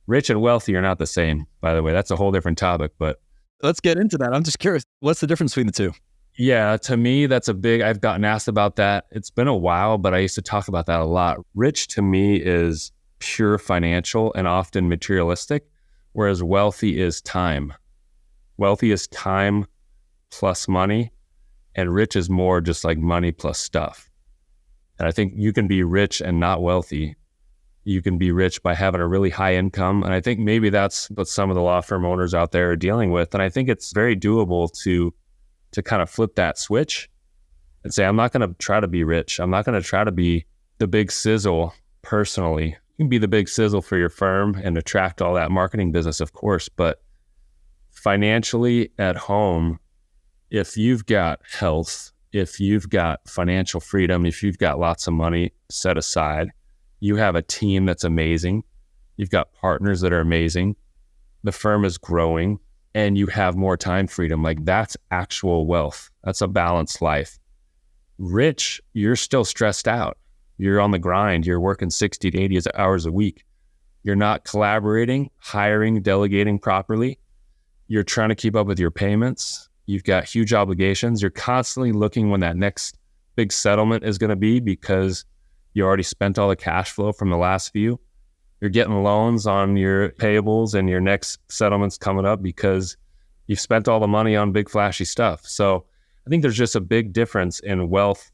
Rich and wealthy are not the same, by the way. That's a whole different topic, but let's get into that. I'm just curious, what's the difference between the two? yeah, to me, I've gotten asked about that. It's been a while, but I used to talk about that a lot. Rich to me is pure financial and often materialistic, whereas wealthy is time. Wealthy is time plus money, and rich is more just like money plus stuff. And I think you can be rich and not wealthy. You can be rich by having a really high income. And I think maybe that's what some of the law firm owners out there are dealing with. And I think it's very doable to kind of flip that switch and say, I'm not going to try to be rich. I'm not going to try to be the big sizzle personally. You can be the big sizzle for your firm and attract all that marketing business, of course. But financially at home, if you've got health, if you've got financial freedom, if you've got lots of money set aside, you have a team that's amazing. You've got partners that are amazing. The firm is growing and you have more time freedom. Like that's actual wealth. That's a balanced life. Rich, you're still stressed out. You're on the grind. You're working 60 to 80 hours a week. You're not collaborating, hiring, delegating properly. You're trying to keep up with your payments. You've got huge obligations. You're constantly looking when that next big settlement is going to be because you already spent all the cash flow from the last few. You're getting loans on your payables and your next settlement's coming up because you've spent all the money on big flashy stuff. So I think there's just a big difference in wealth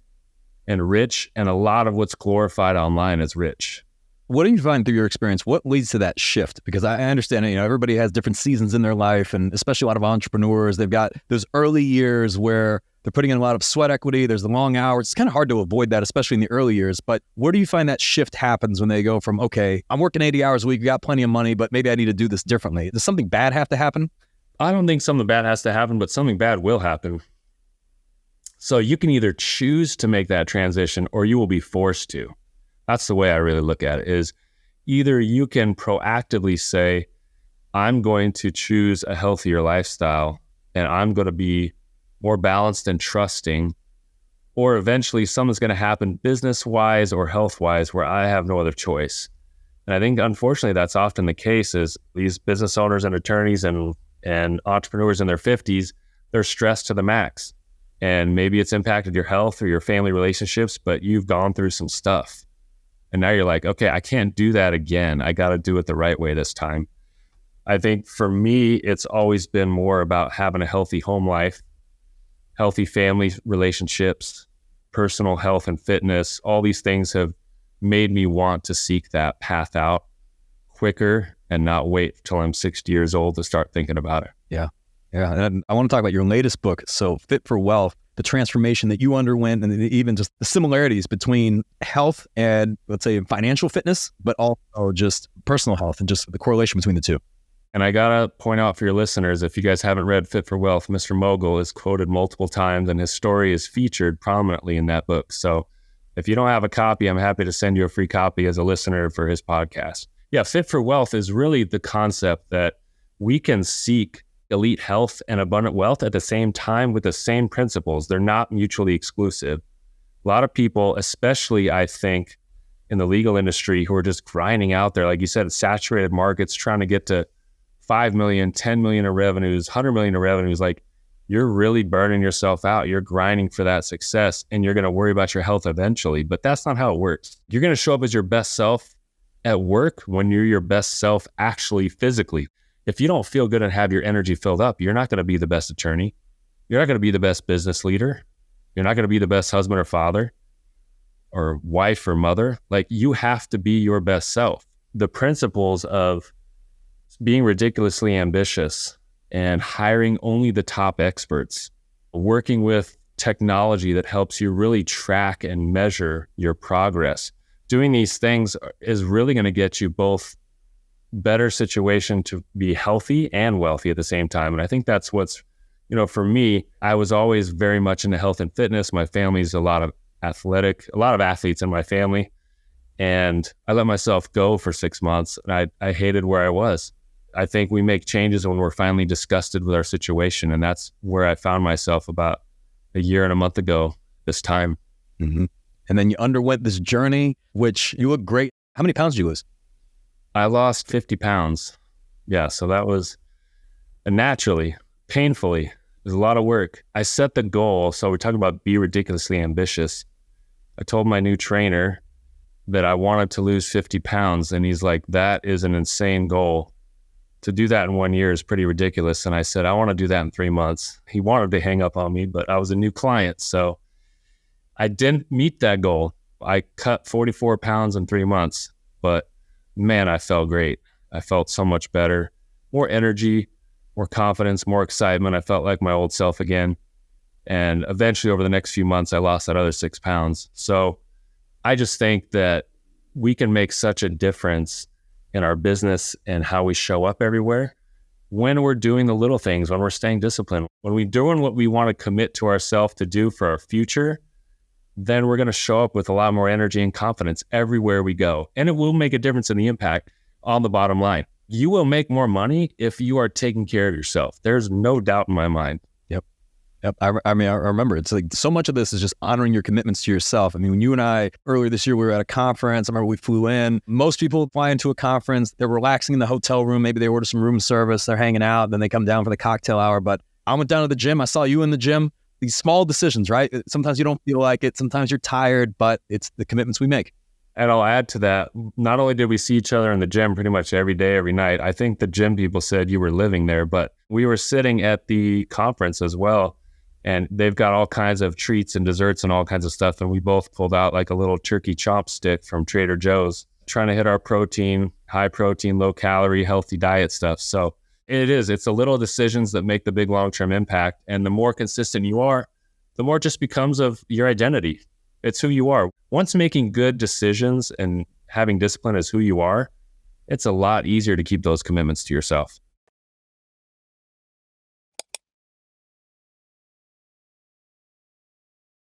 and rich, and a lot of what's glorified online is rich. What do you find through your experience? What leads to that shift? Because I understand, everybody has different seasons in their life, and especially a lot of entrepreneurs, they've got those early years where they're putting in a lot of sweat equity. There's the long hours. It's kind of hard to avoid that, especially in the early years. But where do you find that shift happens when they go from, okay, I'm working 80 hours a week, got plenty of money, but maybe I need to do this differently? Does something bad have to happen? I don't think something bad has to happen, but something bad will happen. So you can either choose to make that transition or you will be forced to. That's the way I really look at it, is either you can proactively say, I'm going to choose a healthier lifestyle and I'm going to be more balanced and trusting, or eventually something's going to happen business-wise or health-wise where I have no other choice. And I think, unfortunately, that's often the case is these business owners and attorneys and entrepreneurs in their 50s, they're stressed to the max. And maybe it's impacted your health or your family relationships, but you've gone through some stuff. And now you're like, okay, I can't do that again. I got to do it the right way this time. I think for me, it's always been more about having a healthy home life, healthy family relationships, personal health and fitness. All these things have made me want to seek that path out quicker and not wait till I'm 60 years old to start thinking about it. Yeah. And I want to talk about your latest book, so Fit for Wealth, the transformation that you underwent and even just the similarities between health and, let's say, financial fitness, but also just personal health and just the correlation between the two. And I got to point out for your listeners, if you guys haven't read Fit for Wealth, Mr. Mogul is quoted multiple times and his story is featured prominently in that book. So if you don't have a copy, I'm happy to send you a free copy as a listener for his podcast. Yeah, Fit for Wealth is really the concept that we can seek elite health and abundant wealth at the same time with the same principles. They're not mutually exclusive. A lot of people, especially I think in the legal industry, who are just grinding out there, like you said, saturated markets, trying to get to 5 million, 10 million in revenues, 100 million in revenues, like you're really burning yourself out. You're grinding for that success and you're going to worry about your health eventually, but that's not how it works. You're going to show up as your best self at work when you're your best self actually physically. If you don't feel good and have your energy filled up, you're not going to be the best attorney. You're not going to be the best business leader. You're not going to be the best husband or father or wife or mother. Like you have to be your best self. The principles of being ridiculously ambitious and hiring only the top experts, working with technology that helps you really track and measure your progress. Doing these things is really going to get you both better situation to be healthy and wealthy at the same time. And I think that's what's, for me, I was always very much into health and fitness. My family's a lot of athletes in my family. And I let myself go for 6 months and I hated where I was. I think we make changes when we're finally disgusted with our situation. And that's where I found myself about a year and a month ago this time. Mm-hmm. And then you underwent this journey, which you look great. How many pounds did you lose? I lost 50 pounds. Yeah, so that was naturally, painfully, it was a lot of work. I set the goal. So we're talking about be ridiculously ambitious. I told my new trainer that I wanted to lose 50 pounds. And he's like, that is an insane goal. To do that in 1 year is pretty ridiculous. And I said, I want to do that in 3 months. He wanted to hang up on me, but I was a new client. So I didn't meet that goal. I cut 44 pounds in 3 months, but man, I felt great. I felt so much better, more energy, more confidence, more excitement. I felt like my old self again. And eventually over the next few months, I lost that other 6 pounds. So I just think that we can make such a difference in our business and how we show up everywhere when we're doing the little things, when we're staying disciplined, when we're doing what we want to commit to ourselves to do for our future, then we're going to show up with a lot more energy and confidence everywhere we go. And it will make a difference in the impact on the bottom line. You will make more money if you are taking care of yourself. There's no doubt in my mind. Yep. I mean, I remember it's like so much of this is just honoring your commitments to yourself. I mean, when you and I, earlier this year, we were at a conference. I remember we flew in. Most people fly into a conference. They're relaxing in the hotel room. Maybe they order some room service. They're hanging out. Then they come down for the cocktail hour. But I went down to the gym. I saw you in the gym. These small decisions, right? Sometimes you don't feel like it. Sometimes you're tired, but it's the commitments we make. And I'll add to that, not only did we see each other in the gym pretty much every day, every night, I think the gym people said you were living there, but we were sitting at the conference as well. And they've got all kinds of treats and desserts and all kinds of stuff. And we both pulled out like a little turkey chop stick from Trader Joe's, trying to hit our protein, high protein, low calorie, healthy diet stuff. So it's the little decisions that make the big long-term impact. And the more consistent you are, the more it just becomes of your identity. It's who you are. Once making good decisions and having discipline as who you are, it's a lot easier to keep those commitments to yourself.